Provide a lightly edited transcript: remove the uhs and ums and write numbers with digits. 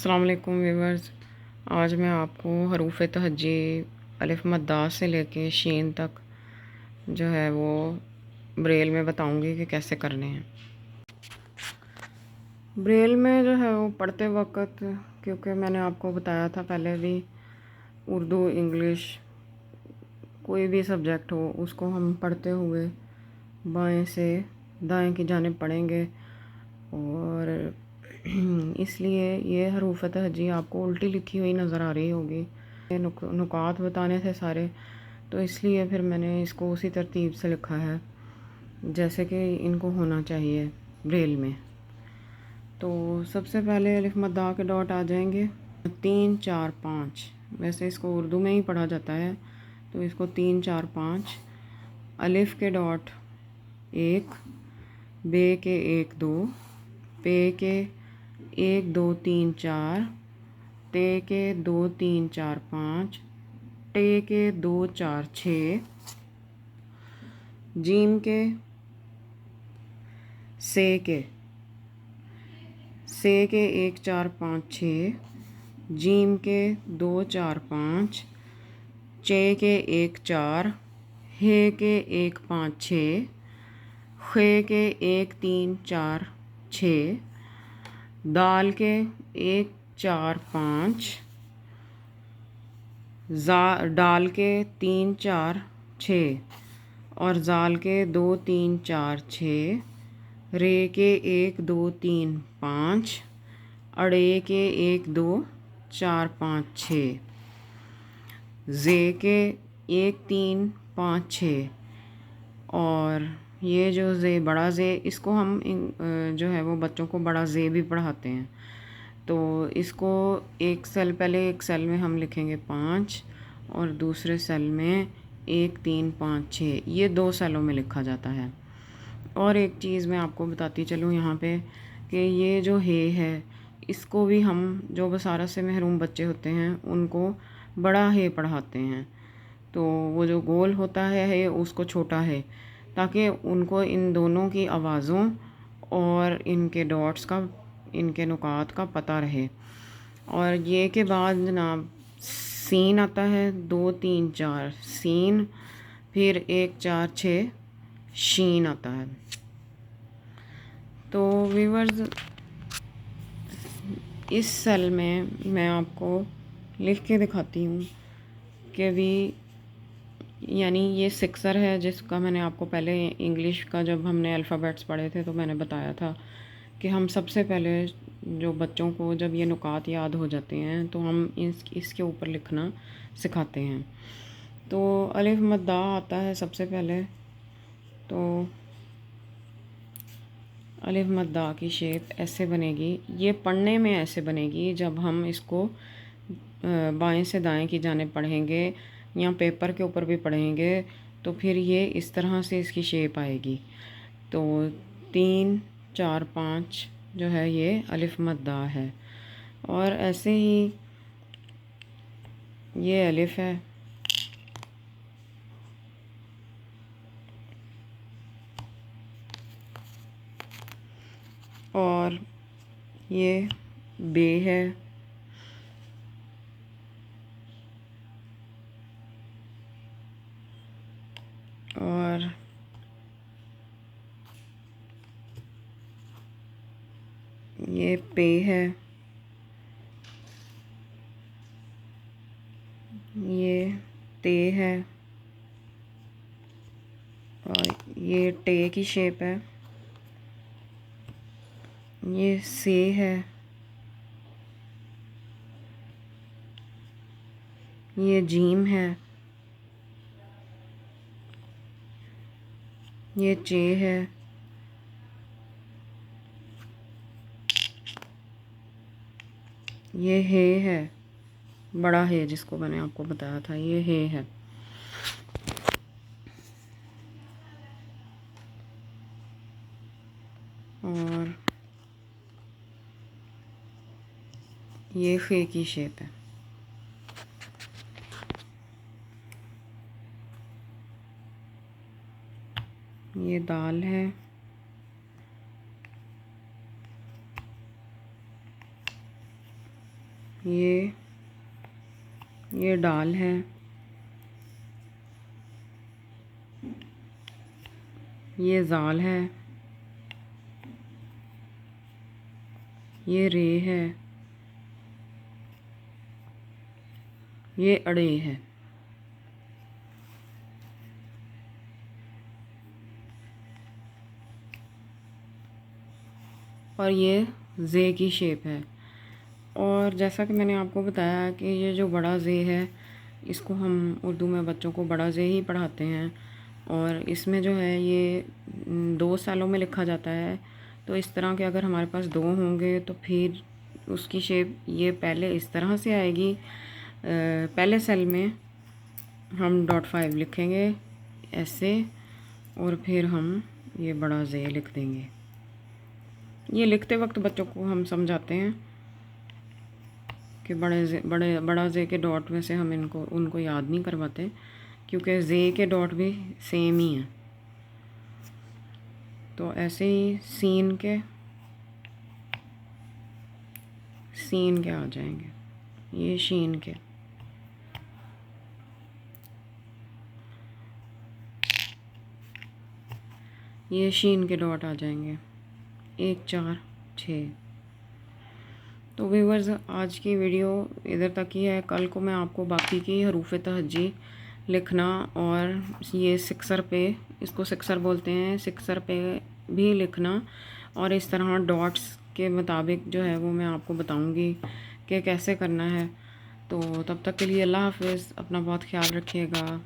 अस्सलाम वालेकुम व्यूवर्स। आज मैं आपको हरूफ तहज्जी अलिफ मद्दा से लेके शीन तक जो है वो ब्रेल में बताऊंगी कि कैसे करने हैं। ब्रेल में जो है वो पढ़ते वक्त, क्योंकि मैंने आपको बताया था पहले भी, उर्दू इंग्लिश कोई भी सब्जेक्ट हो उसको हम पढ़ते हुए बाएं से दाएं की जानिब पढ़ेंगे। और इसलिए ये हरूफ तहज्जी आपको उल्टी लिखी हुई नज़र आ रही होगी। नुकात बताने थे सारे, तो इसलिए फिर मैंने इसको उसी तरतीब से लिखा है जैसे कि इनको होना चाहिए ब्रेल में। तो सबसे पहले अलिफ मद्दा के डॉट आ जाएंगे 3 4 5। वैसे इसको उर्दू में ही पढ़ा जाता है, तो इसको 3 4 5। अलिफ के डॉट 1, बे के 1 2, पे के 1 2 3 4, ते के 2 3 4 5, टे के 2 4 6, जीम के से के 1 4 5 6, जीम के 2 4 5, चे के 1 4, हे के 1 5 6, खे के 1 3 4 6, दाल के 1 4 5, डाल के 3 4 6, और जाल के 2 3 4 6, रे के 1 2 3 5, अड़े के 1 2 4 5 6, जे के 1 3 5 6। और ये जो जे बड़ा जे, इसको हम जो है वो बच्चों को बड़ा जे भी पढ़ाते हैं। तो इसको एक सेल में हम लिखेंगे 5, और दूसरे सेल में 1 3 5 6। ये 2 सेलों में लिखा जाता है। और एक चीज़ मैं आपको बताती चलूँ यहाँ पे कि ये जो है इसको भी हम जो बसारत से महरूम बच्चे होते हैं उनको बड़ा है पढ़ाते हैं। तो वो जो गोल होता है उसको छोटा है, ताकि उनको इन दोनों की आवाज़ों और इनके डॉट्स का, इनके नुकात का पता रहे। और ये के बाद जनाब सीन आता है 2 3 4 सीन, फिर 1 4 6 शीन आता है। तो व्यूवर्स, इस सेल में मैं आपको लिख के दिखाती हूँ कि भी, यानी ये सिक्सर है जिसका मैंने आपको पहले इंग्लिश का जब हमने अल्फ़ाबेट्स पढ़े थे तो मैंने बताया था कि हम सबसे पहले जो बच्चों को जब ये नुकात याद हो जाते हैं तो हम इसके ऊपर लिखना सिखाते हैं। तो अलिफ मद्दा आता है सबसे पहले। तो अलिफ मद्दा की शेप ऐसे बनेगी, ये पढ़ने में ऐसे बनेगी जब हम इसको बाएं से दाएं की जानिब पढ़ेंगे या पेपर के ऊपर भी पढ़ेंगे तो फिर ये इस तरह से इसकी शेप आएगी। तो 3 4 5 जो है ये अलिफ मद्दा है। और ऐसे ही ये अलिफ है, और ये बे है, और ये पे है, ये ते है, और ये टे की शेप है, ये से है, ये जीम है, ये चे है, ये है बड़ा है जिसको मैंने आपको बताया था, ये है। और ये खे की शेप है। ये दाल है, ये डाल है, ये जाल है, ये रे है, ये अड़े है। और ये जे की शेप है। और जैसा कि मैंने आपको बताया कि ये जो बड़ा जे है, इसको हम उर्दू में बच्चों को बड़ा जे ही पढ़ाते हैं। और इसमें जो है ये 2 सालों में लिखा जाता है। तो इस तरह के अगर हमारे पास 2 होंगे तो फिर उसकी शेप ये पहले इस तरह से आएगी। पहले सेल में हम .5 लिखेंगे ऐसे, और फिर हम ये बड़ा जे लिख देंगे। ये लिखते वक्त बच्चों को हम समझाते हैं कि बड़ा जे के डॉट में से हम उनको याद नहीं करवाते, क्योंकि जे के डॉट भी सेम ही हैं। तो ऐसे ही सीन के आ जाएंगे, ये शीन के। ये शीन के डॉट आ जाएंगे 1 4 6। तो व्यूअर्स, आज की वीडियो इधर तक ही है। कल को मैं आपको बाकी की हरूफ तहज्जी लिखना और ये सिक्सर पे, इसको सिक्सर बोलते हैं, सिक्सर पे भी लिखना और इस तरह डॉट्स के मुताबिक जो है वो मैं आपको बताऊंगी कि कैसे करना है। तो तब तक के लिए अल्लाह हाफ़िज़, अपना बहुत ख्याल रखिएगा।